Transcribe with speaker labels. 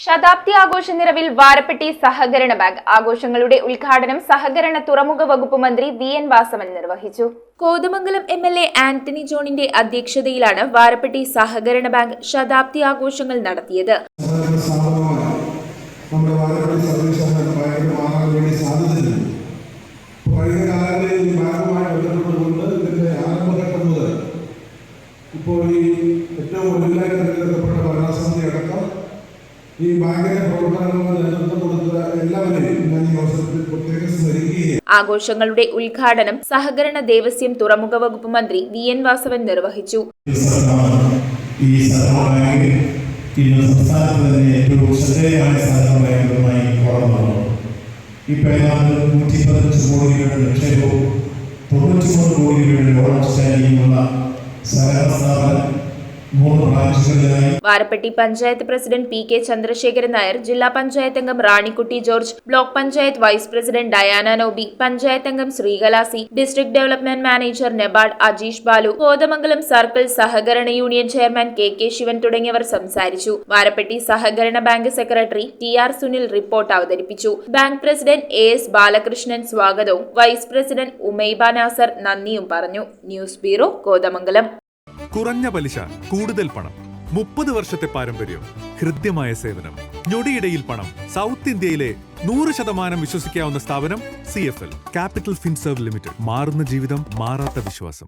Speaker 1: ശതാബ്ദി ആഘോഷ നിറവിൽ വാരപ്പെട്ടി സഹകരണ ബാങ്ക് ആഘോഷങ്ങളുടെ ഉദ്ഘാടനം സഹകരണ തുറമുഖ വകുപ്പ് മന്ത്രി വി.എൻ. വാസവൻ നിർവഹിച്ചു. കോതമംഗലം എം.എൽ.എ. ആന്റണി ജോണിന്റെ അധ്യക്ഷതയിലാണ് വാരപ്പെട്ടി സഹകരണ ബാങ്ക് ശതാബ്ദി ആഘോഷങ്ങൾ നടത്തിയത്.
Speaker 2: ഇപ്പോൾ ഈ ഏറ്റവും ഒടുവിലായി തിരഞ്ഞെടുക്കപ്പെട്ട ഭരണസമിതി അടക്കം ഈ ബാങ്കിന്റെ പ്രവർത്തനങ്ങൾക്ക് നേതൃത്വം കൊടുത്ത എല്ലാവരെയും ഞാൻ ഈ അവസരത്തിൽ പ്രത്യേകം സ്മരിക്കുകയും.
Speaker 1: ആഘോഷങ്ങളുടെ ഉദ്ഘാടനം സഹകരണ ദേവസ്വം തുറമുഖ വകുപ്പ് മന്ത്രി വി.എൻ. വാസവൻ നിർവഹിച്ചു.
Speaker 3: ഈ സംസ്ഥാനത്ത് തന്നെ ഏറ്റവും ശ്രദ്ധേയമായ സഹകരണ ബാങ്കുമായി വളർന്നു. ഇപ്പോൾ ഏതാണ്ട് 115 കോടി രൂപയുടെ നിക്ഷേപവും 93 കോടി രൂപയുടെ ലോൺ ഔട്ട്സ്റ്റാൻഡിങ്ങുള്ള
Speaker 1: വാരപ്പെട്ടി പഞ്ചായത്ത് പ്രസിഡന്റ് പി.കെ. ചന്ദ്രശേഖരൻ നായർ, ജില്ലാ പഞ്ചായത്ത് അംഗം Ranikutty George, block panchayat vice president Diana Noby, panchayat അംഗം ശ്രീകലാസി, district development manager NABARD Ajeesh Balu, Kothamangalam circle സഹകരണ യൂണിയൻ ചെയർമാൻ കെ. ശിവൻ തുടങ്ങിയവർ സംസാരിച്ചു. വാരപ്പെട്ടി സഹകരണ bank secretary T R. Sunil report അവതരിപ്പിച്ചു. Bank president A S. ബാലകൃഷ്ണൻ സ്വാഗതവും വൈസ് പ്രസിഡന്റ് ഉമൈബ നാസർ നന്ദിയും പറഞ്ഞു. News bureau, Kothamangalam.
Speaker 4: കുറഞ്ഞ പലിശ, കൂടുതൽ പണം, 30 വർഷത്തെ പാരമ്പര്യം, ഹൃദ്യമായ സേവനം, ഞൊടിയിടയിൽ പണം. സൗത്ത് ഇന്ത്യയിലെ 100% വിശ്വസിക്കാവുന്ന സ്ഥാപനം CFL ക്യാപിറ്റൽ ഫിൻസർവ് ലിമിറ്റഡ്. മാറുന്ന ജീവിതം, മാറാത്ത വിശ്വാസം.